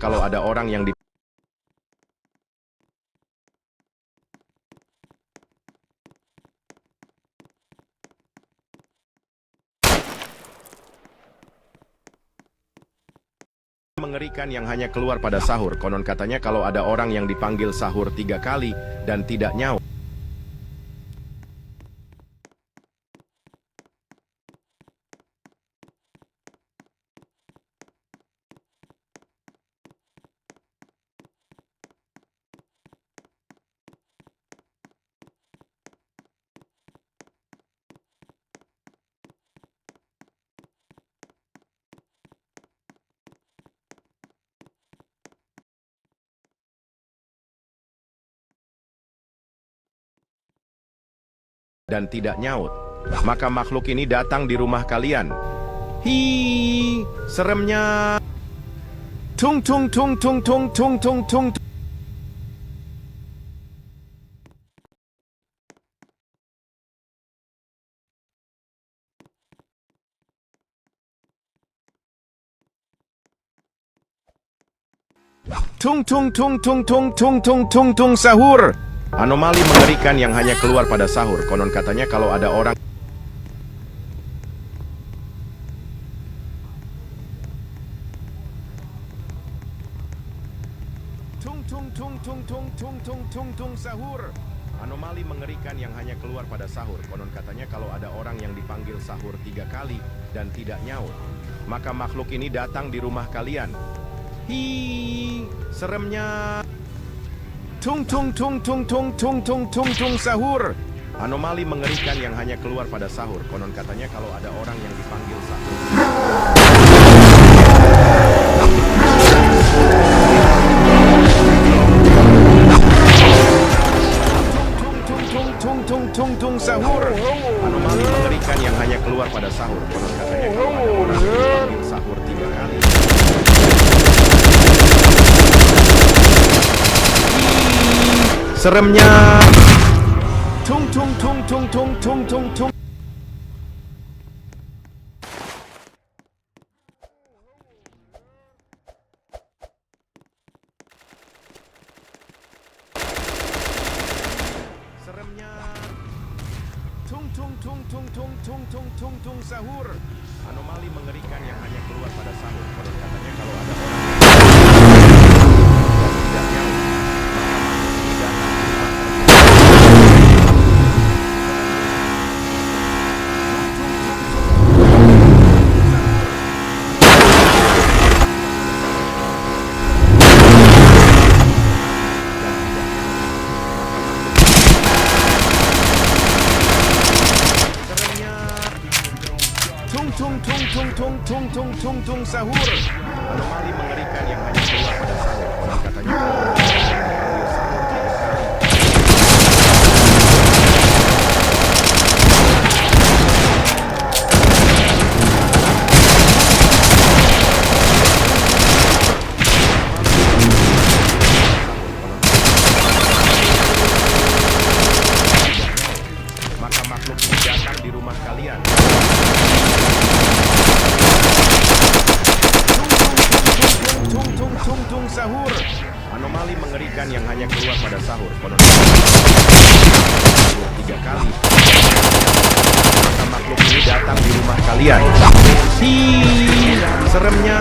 kalau ada orang yang mengerikan yang hanya keluar pada sahur. Konon katanya kalau ada orang yang dipanggil sahur 3 kali dan tidak nyaut. Dan tidak nyaut, maka makhluk ini datang di rumah kalian. Hi, seremnya. Tung tung tung tung tung tung tung tung. Tung tung tung tung tung tung tung tung tung sahur. Anomali mengerikan yang hanya keluar pada sahur. Konon katanya kalau ada orang tung tung tung tung tung tung tung tung tung sahur. Anomali mengerikan yang hanya keluar pada sahur. Konon katanya kalau ada orang yang dipanggil sahur 3 kali dan tidak nyaut, maka makhluk ini datang di rumah kalian. Hi, seremnya. Tung tung tung tung tung tung tung tung tung sahur. Anomali mengerikan yang hanya keluar pada sahur. Konon katanya kalau ada orang yang dipanggil sahur. Tung tung sahur. Anomali mengerikan yang hanya keluar pada sahur. Konon katanya kalau ada orang yang dipanggil sahur 3 kali. Seremnya. Tung tung tung tung tung tung tung tung. Seremnya. Tung tung tung tung tung tung tung tung tung sahur. Anomali mengerikan yang hanya keluar pada sahur. Konon katanya kalau ada orang yang tidak nyaut, tung tung tung tung tung tung tung tung sahur. Anomali mengerikan yang hanya keluar pada sahur. Konon katanya kalau ada orang yang dipanggil sahur 3 kali. Maka makhluk ini datang di rumah kalian. Tung tung tung tung sahur. Anomali mengerikan yang hanya keluar pada sahur. Konon 3 kali. Maka makhluk ini datang di rumah kalian. Hi, seremnya.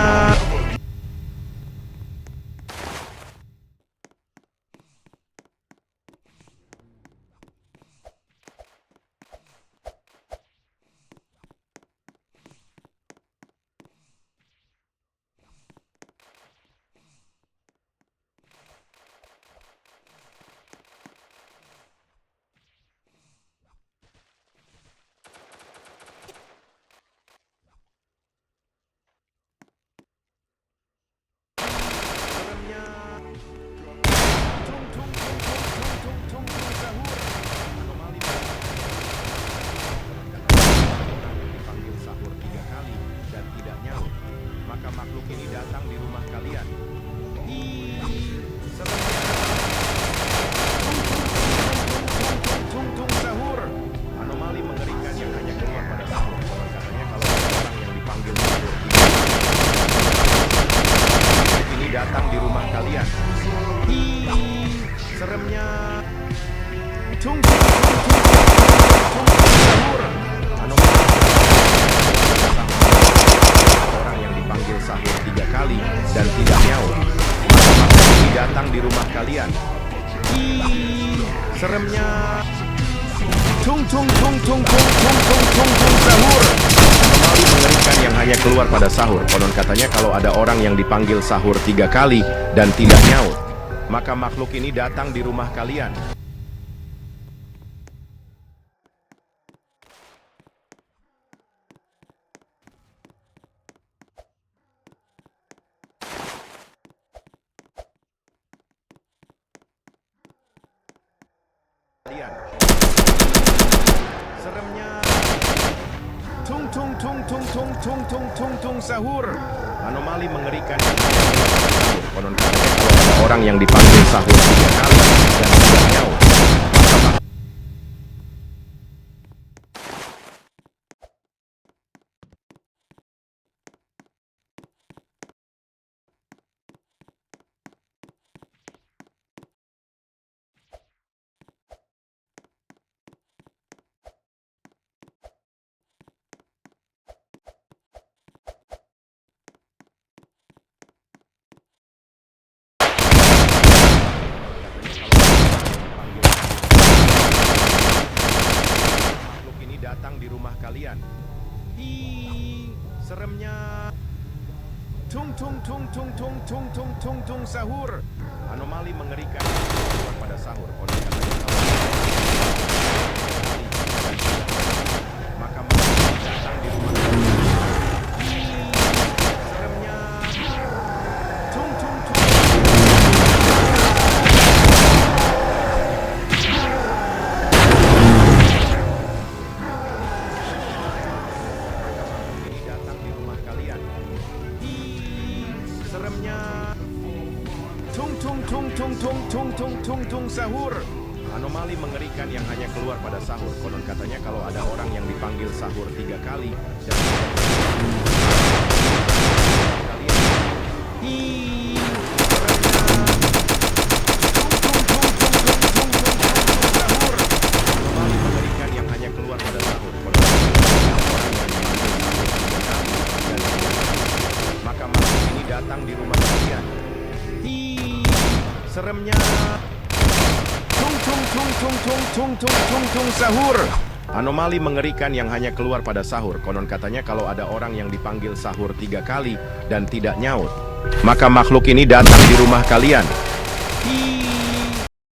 kalian. Ih, seremnya. Tung tung tung tung tung tung sahur. Anomali orang yang dipanggil sahur 3 kali dan tidak nyaut. Maka makhluk ini datang di rumah kalian. Ih, seremnya. Tung tung tung tung tung tung tung tung tung sahur. Anomali mengerikan yang hanya keluar pada sahur. Konon katanya kalau ada orang yang dipanggil sahur 3 kali dan tidak nyaut, maka makhluk ini datang di rumah kalian. Seremnya. Tung tung tung tung tung tung tung tung tung sahur. Anomali mengerikan. Konon katanya kalau ada orang yang dipanggil sahur 3 kali dan tidak nyaut, maka makhluk ini datang di rumah kalian. Ih, seremnya. Tung tung tung tung tung tung tung tung tung sahur. Anomali mengerikan pada sahur. Konon katanya maka makhluk ini datang di rumah kalian. Seremnya. Tung tung tung. Ini datang di rumah kalian. Seremnya. Tung tung tung tung tung tung tung tung tung sahur. Anomali mengerikan yang hanya keluar pada sahur. Konon katanya kalau ada orang yang dipanggil sahur 3 kali dan Ih, sahur. Anomali mengerikan yang hanya keluar pada sahur. Konon katanya kalau ada orang yang dipanggil sahur 3 kali dan maka makhluk ini datang di rumah kalian. Ih, seremnya. Tung tung tung tung tung tung tung tung tung sahur. Anomali mengerikan yang hanya keluar pada sahur. Konon katanya kalau ada orang yang dipanggil sahur 3 kali dan tidak nyaut, maka makhluk ini datang di rumah kalian. Ih,